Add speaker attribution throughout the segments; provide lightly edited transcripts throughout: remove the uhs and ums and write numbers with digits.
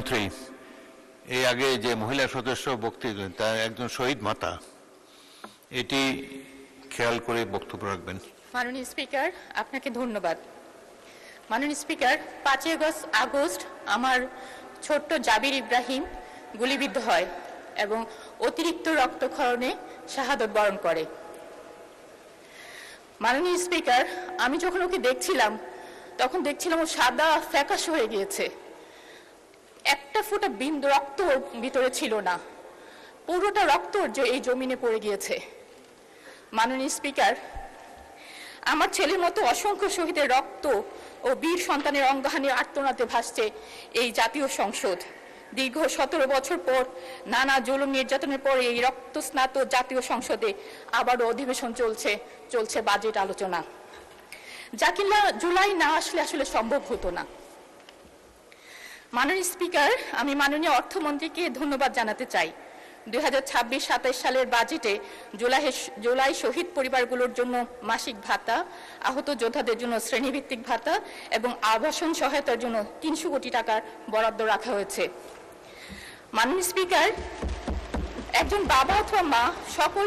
Speaker 1: মন্ত্রী, এই আগে যে মহিলা সদস্য বক্তব্য দেন তার একজন শহীদ মাতা, এটি খেয়াল করে বক্তব্য রাখবেন।
Speaker 2: মাননীয় স্পিকার, আপনাকে ধন্যবাদ। মাননীয় স্পিকার, 5 আগস্ট আমার ছোট্ট জাবির ইব্রাহিম গুলিবিদ্ধ হয় এবং অতিরিক্ত রক্তক্ষরণে শাহাদত বরণ করে। মাননীয় স্পিকার, আমি যখন ওকে দেখছিলাম তখন দেখছিলাম ও সাদা ফ্যাকাশে হয়ে গিয়েছে, একটা ফোঁটা বিন্দু রক্ত ওর ভিতরে ছিল না, পুরোটা রক্ত এই জমিনে পড়ে গিয়েছে। মাননীয় স্পিকার, আমার ছেলের মতো অসংখ্য শহীদের রক্ত ও বীর সন্তানের অঙ্গহানির আর্তনাদে ভাসছে এই জাতীয় সংসদ। দীর্ঘ 17 বছর পর নানা জুলুম নির্যাতনের পর এই রক্তস্নাত জাতীয় সংসদে আবারও অধিবেশন চলছে বাজেট আলোচনা, যা কিনা জুলাই না আসলে সম্ভব হতো না। মাননীয় স্পিকার, আমি মাননীয় অর্থমন্ত্রীকে ধন্যবাদ জানাতে চাই। 2026-27 সালের বাজেটে জুলাই শহীদ পরিবারগুলোর জন্য মাসিক ভাতা, আহত যোদ্ধাদের জন্য শ্রেণীভিত্তিক ভাতা এবং আবাসন সহায়তার জন্য 300 কোটি টাকার বরাদ্দ রাখা হয়েছে। মাননীয় স্পিকার, একজন বাবা অথবা মা সকল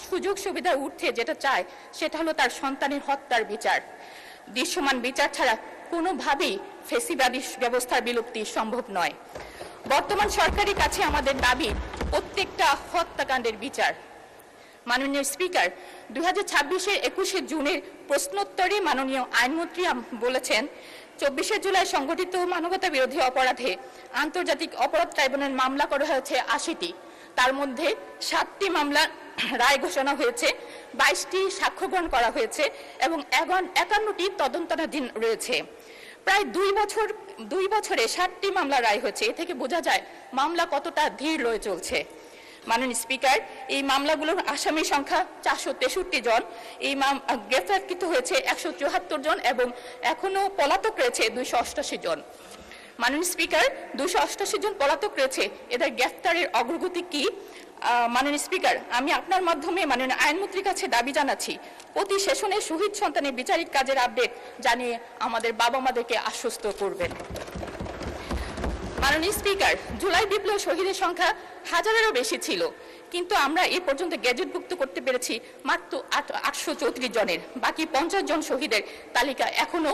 Speaker 2: সুযোগ সুবিধার ঊর্ধ্বে যেটা চায় সেটা হলো তার সন্তানের হত্যার বিচার। দৃশ্যমান বিচার ছাড়া কোনোভাবেই ফেসিবাদী ব্যবস্থার বিলুপ্তি সম্ভব নয়। বর্তমান সরকারের কাছে আমাদের দাবি প্রত্যেকটা হত্যাকাণ্ডের বিচার। মাননীয় স্পিকার, 2026-এর 21শে জুনের প্রশ্নোত্তরে মাননীয় আইনমন্ত্রী বলেছেন, 24শে জুলাই সংগঠিত মানবতা বিরোধী অপরাধে আন্তর্জাতিক অপরাধ ট্রাইব্যুনাল মামলা করা হয়েছে 80টি, তার মধ্যে 7টি মামলার রায় ঘোষণা হয়েছে, 22টি সাক্ষ্য গ্রহণ করা হয়েছে এবং 51টি তদন্তাধীন রয়েছে। প্রায় 2 বছরে 7টি মামলা রায় হয়েছে। এ থেকে বোঝা যায় মামলা কতটা ধীর রয়ে চলছে। মাননীয় স্পিকার, এই মামলাগুলোর আসামি সংখ্যা 463 জন, এই গ্রেফতারকৃত হয়েছে 174 জন এবং এখনো পলাতক রয়েছে 288 জন। মাননীয় স্পিকার, 288 জন পলাতক রয়েছে, এদের গ্রেফতারের অগ্রগতি কি? মাননীয় স্পিকার, আমি আপনার মাধ্যমে মাননীয় আইনমন্ত্রীর কাছে দাবি জানাচ্ছি, প্রতি সেশনে শহীদ সন্তানের বিচারিক কাজের আপডেট জানিয়ে আমাদের বাবা মাদেরকে আশ্বস্ত করবেন। মাননীয় স্পিকার, জুলাই বিপ্লব শহীদের সংখ্যা 1000-এরও বেশি ছিল, কিন্তু আমরা এ পর্যন্ত গ্যাজেটভুক্ত করতে পেরেছি মাত্র 834 জনের। বাকি 50 জন শহীদের তালিকা এখনো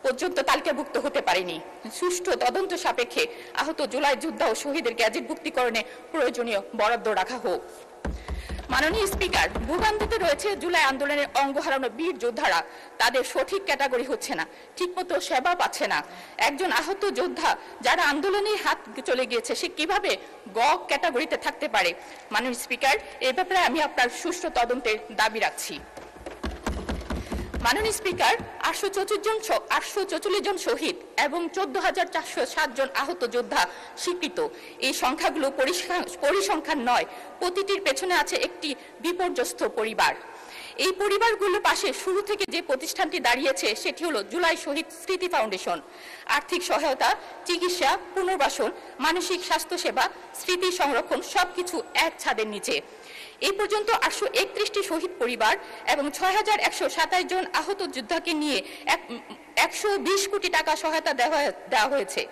Speaker 2: পর্যন্ত তালিকাভুক্ত হতে পারেনি। সুষ্ঠু তদন্ত সাপেক্ষে আহত জুলাই যোদ্ধা ও শহীদের গ্যাজেটভুক্তিকরণে প্রয়োজনীয় বরাদ্দ রাখা হোক। মাননীয় স্পিকার, ভোগান্তিতে রয়েছে জুলাই আন্দোলনের অঙ্গ হারানো বীর যোদ্ধারা, তাদের সঠিক ক্যাটাগরি হচ্ছে না, ঠিকমতো সেবা পাচ্ছে না। একজন আহত যোদ্ধা যারা আন্দোলনে হাত চলে গিয়েছে, সে কিভাবে গ ক্যাটাগরিতে থাকতে পারে? মাননীয় স্পিকার, এ ব্যাপারে আমি আপনার সুষ্ঠু তদন্তের দাবি রাখছি। মাননীয় স্পিকার, 844 জন শহীদ এবং 14,407 জন আহত যোদ্ধা স্বীকৃত। এই সংখ্যাগুলো পরিসংখ্যান নয়, প্রতিটির পেছনে আছে একটি বিপর্যস্ত পরিবার। এই পরিবারগুলোর পাশে শুরু থেকে যে প্রতিষ্ঠানটি দাঁড়িয়েছে সেটি হলো জুলাই শহীদ স্মৃতি ফাউন্ডেশন। আর্থিক সহায়তা, চিকিৎসা, পুনর্বাসন, মানসিক স্বাস্থ্য সেবা, স্মৃতি সংরক্ষণ সবকিছু এক ছাদের নিচে। এই পর্যন্ত 831টি শহীদ পরিবার এবং 6127 জন আহত যোদ্ধাকে নিয়ে 120 কোটি টাকা সহায়তা দেওয়া হয়েছে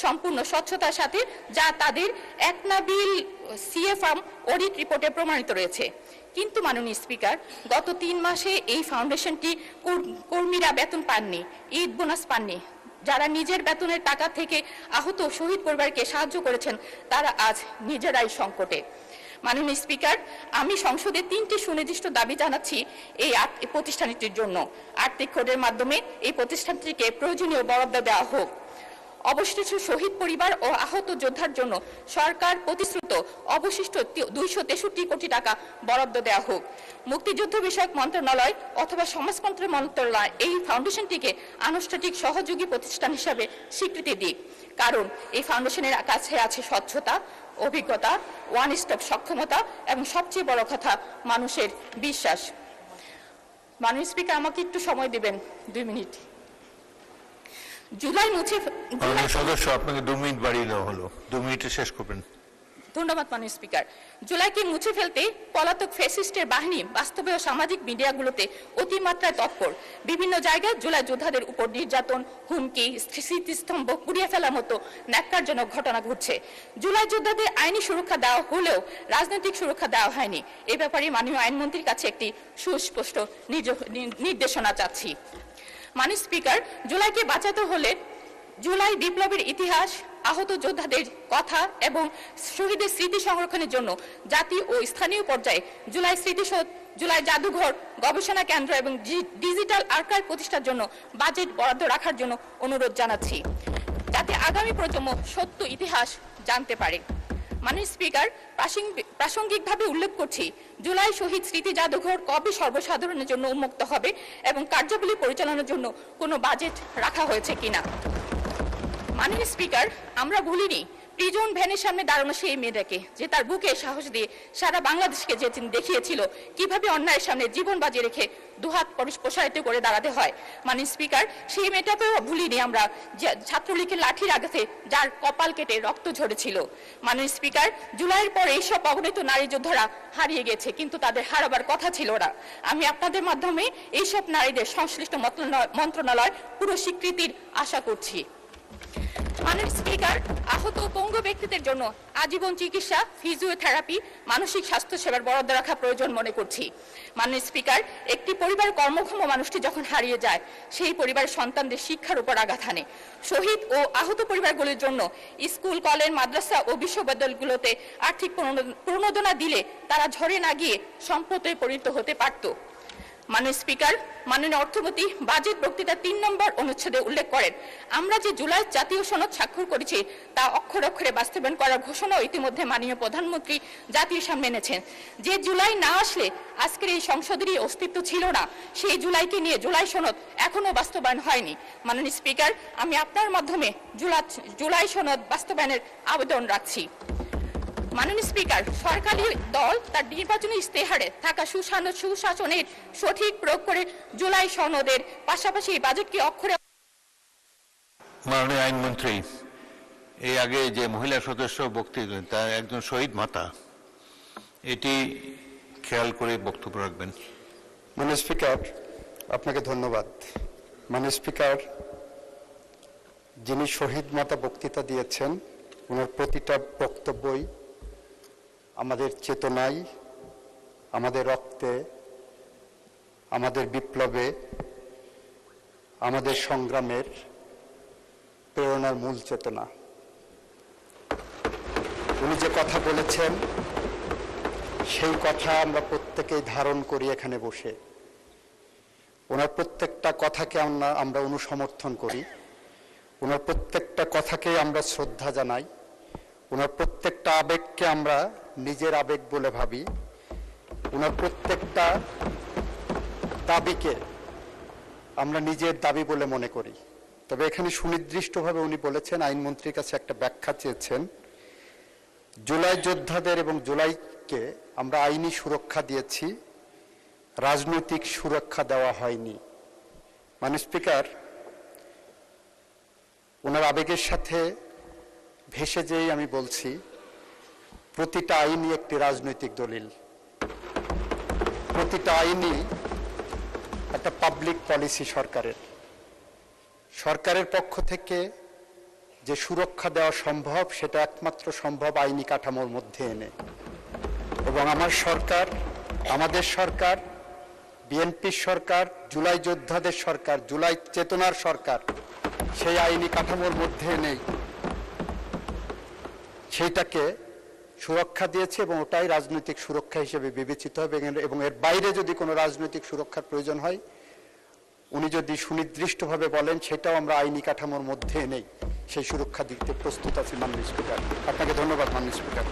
Speaker 2: সম্পূর্ণ স্বচ্ছতার সাথে, যা তাদের একনাবিল সিএফএম অডিট রিপোর্টে প্রমাণিত রয়েছে। কিন্তু মাননীয় স্পিকার, গত 3 মাসে এই ফাউন্ডেশনটি কর্মীরা বেতন পাননি, ঈদ বোনাস পাননি। যারা নিজের বেতনের টাকা থেকে আহত শহীদ পরিবারকে সাহায্য করেছেন তারা আজ নিজেরাই সংকটে। মাননীয় স্পিকার, আমি সংসদে 3টি সুনির্দিষ্ট দাবি জানাচ্ছি এই প্রতিষ্ঠানটির জন্য। আর্থিক কোডের মাধ্যমে এই প্রতিষ্ঠানটিকে প্রয়োজনীয় বরাদ্দ দেওয়া হোক। অবশিষ্ট শহীদ পরিবার ও আহত যোদ্ধার জন্য সরকার প্রতিশ্রুত অবশিষ্ট 263 কোটি টাকা বরাদ্দ দেওয়া হোক। মুক্তিযুদ্ধ বিষয়ক মন্ত্রণালয় অথবা সমাজতন্ত্র মন্ত্রণালয় এই ফাউন্ডেশনটিকে আনুষ্ঠানিক সহযোগী প্রতিষ্ঠান হিসাবে স্বীকৃতি দিক, কারণ এই ফাউন্ডেশনের কাছে আছে স্বচ্ছতা, অভিজ্ঞতা, ওয়ান স্টপ সক্ষমতা এবং সবচেয়ে বড় কথা মানুষের বিশ্বাস। মাননীয় স্পিকার, আমাকে একটু সময় দিবেন 2 মিনিট। জুলাই মুছে
Speaker 1: সদস্য, আপনাকে 2 মিনিট বাড়িয়ে দেওয়া হলো, 2 মিনিটে শেষ করবেন।
Speaker 2: ধন্যবাদ মাননীয় স্পিকার। জুলাইকে মুছে ফেলতে পলাতক ফ্যাসিস্টের বাহিনী বাস্তবে ও সামাজিক মিডিয়াগুলোতে অতিমাত্রায় তৎপর। বিভিন্ন জায়গায় জুলাই যোদ্ধাদের উপর নির্যাতন, হুমকি, স্মৃতিস্তম্ভ পুড়িয়ে ফেলার মতো ন্যাক্কারজনক ঘটনা ঘটছে। জুলাই যোদ্ধাদের আইনি সুরক্ষা দেওয়া হলেও রাজনৈতিক সুরক্ষা দেওয়া হয়নি। এ ব্যাপারে মাননীয় আইনমন্ত্রীর কাছে একটি সুস্পষ্ট নির্দেশনা চাচ্ছি। মাননীয় স্পিকার, জুলাইকে বাঁচাতে হলে জুলাই বিপ্লবের ইতিহাস, আহত যোদ্ধাদের কথা এবং শহীদের স্মৃতি সংরক্ষণের জন্য জাতীয় ও স্থানীয় পর্যায়ে জুলাই স্মৃতিসৌধ, জুলাই জাদুঘর, গবেষণা কেন্দ্র এবং ডিজিটাল আর্কাইভ প্রতিষ্ঠার জন্য বাজেট বরাদ্দ রাখার জন্য অনুরোধ জানাচ্ছি, যাতে আগামী প্রজন্ম সত্য ইতিহাস জানতে পারে। মাননীয় স্পিকার, প্রাসঙ্গিকভাবে উল্লেখ করছি, জুলাই শহীদ স্মৃতি জাদুঘর কবে সর্বসাধারণের জন্য উন্মুক্ত হবে এবং কার্যাবলী পরিচালনার জন্য কোনো বাজেট রাখা হয়েছে কিনা। মাননীয় স্পিকার, আমরা ভুলিনি প্রিজন ভ্যানের সামনে দাঁড়ানো সেই মেয়েটাকে, যে তার বুকে সাহস দিয়ে সারা বাংলাদেশকে যে দেখিয়েছিল কিভাবে অন্যায়ের সামনে জীবন বাজি রেখে দুহাত প্রসারিত করে দাঁড়াতে হয়। মাননীয় স্পিকার, সেই মেয়েটাকেও ভুলিনি আমরা, ছাত্রলীগের লাঠির আঘাতে যার কপাল কেটে রক্ত ঝরেছিল। মাননীয় স্পিকার, জুলাইয়ের পর এইসব অগণিত নারী যোদ্ধারা হারিয়ে গেছে, কিন্তু তাদের হারাবার কথা ছিল না। আমি আপনাদের মাধ্যমে এইসব নারীদের সংশ্লিষ্ট মন্ত্রণালয় পুরো স্বীকৃতির আশা করছি। মাননীয় স্পিকার, আহত পঙ্গু ব্যক্তিদের জন্য আজীবন চিকিৎসা, ফিজিওথেরাপি, মানসিক স্বাস্থ্য সেবার বরাদ্দ রাখা প্রয়োজন মনে করছি। মাননীয় স্পিকার, একটি পরিবার কর্মক্ষম মানুষটি যখন হারিয়ে যায়, সেই পরিবারের সন্তানদের শিক্ষার উপর আঘাত হানে। শহীদ ও আহত পরিবারগুলির জন্য স্কুল, কলেজ, মাদ্রাসা ও বিশ্ববিদ্যালয়গুলোতে আর্থিক প্রণোদনা দিলে তারা ঝরে না গিয়ে সম্পদে পরিণত হতে পারত। মাননীয় স্পিকার, মাননীয় অর্থমন্ত্রী বাজেট বক্তৃতার ৩ নম্বর অনুচ্ছেদে উল্লেখ করেন, আমরা যে জুলাই জাতীয় সনদ স্বাক্ষর করেছি তা অক্ষরে অক্ষরে বাস্তবায়ন করার ঘোষণাও ইতিমধ্যে মাননীয় প্রধানমন্ত্রী জাতির সামনে এনেছেন। যে জুলাই না আসলে আজকের এই সংসদেরই অস্তিত্ব ছিল না, সেই জুলাইকে নিয়ে জুলাই সনদ এখনো বাস্তবায়ন হয়নি। মাননীয় স্পিকার, আমি আপনার মাধ্যমে জুলাই সনদ বাস্তবায়নের আবেদন রাখছি। মাননীয় স্পিকার, সরকারি দল তার নির্বাচনী ইস্তেহারে থাকা সুশাসনের সঠিক প্রয়োগ করে জুলাই সনদের পাশাপাশি বাজেটকে অক্ষরে।
Speaker 1: মাননীয় আইনমন্ত্রী, এই আগে যে মহিলা সদস্য বক্তব্য দেন তার একজন শহীদ মাতা, এটি খেয়াল করে বক্তব্য রাখবেন।
Speaker 3: মাননীয় স্পিকার, আপনাকে ধন্যবাদ। মাননীয় স্পিকার, যিনি শহীদ মাতা বক্তৃতা দিয়েছেন, ওনার প্রতিটা বক্তব্যই আমাদের চেতনায়, আমাদের রক্তে, আমাদের বিপ্লবে, আমাদের সংগ্রামের প্রেরণার মূল চেতনা। উনি যে কথা বলেছেন সেই কথা আমরা প্রত্যেকেই ধারণ করি এখানে বসে। ওনার প্রত্যেকটা কথাকে আমরা অনুসমর্থন করি, ওনার প্রত্যেকটা কথাকে আমরা শ্রদ্ধা জানাই, ওনার প্রত্যেকটা আবেগকে আমরা নিজের আবেগ বলে ভাবি, ওনার প্রত্যেকটা দাবিকে আমরা নিজের দাবি বলে মনে করি। তবে এখানে সুনির্দিষ্টভাবে উনি বলেছেন, আইনমন্ত্রীর কাছে একটা ব্যাখ্যা চেয়েছেন, জুলাই যোদ্ধাদের এবং জুলাইকে আমরা আইনি সুরক্ষা দিয়েছি, রাজনৈতিক সুরক্ষা দেওয়া হয়নি। মাননীয় স্পিকার, ওনার আবেগের সাথে ভেসে যেই আমি বলছি, প্রতিটা আইনই একটি রাজনৈতিক দলিল, প্রতিটা আইনই একটা পাবলিক পলিসি। সরকারের পক্ষ থেকে যে সুরক্ষা দেওয়া সম্ভব, সেটা একমাত্র সম্ভব আইনি কাঠামোর মধ্যে এনে। এবং আমাদের সরকার, বিএনপির সরকার, জুলাই যোদ্ধাদের সরকার, জুলাই চেতনার সরকার সেই আইনি কাঠামোর মধ্যে নেই, সেইটাকে সুরক্ষা দিয়েছে এবং ওটাই রাজনৈতিক সুরক্ষা হিসেবে বিবেচিত হবে। এবং এর বাইরে যদি কোনো রাজনৈতিক সুরক্ষার প্রয়োজন হয়, উনি যদি সুনির্দিষ্টভাবে বলেন, সেটাও আমরা আইনি কাঠামোর মধ্যে নেই, সেই সুরক্ষা দিতে প্রস্তুত আছি। মাননীয় স্পিকার, আপনাকে ধন্যবাদ। মাননীয় স্পিকার।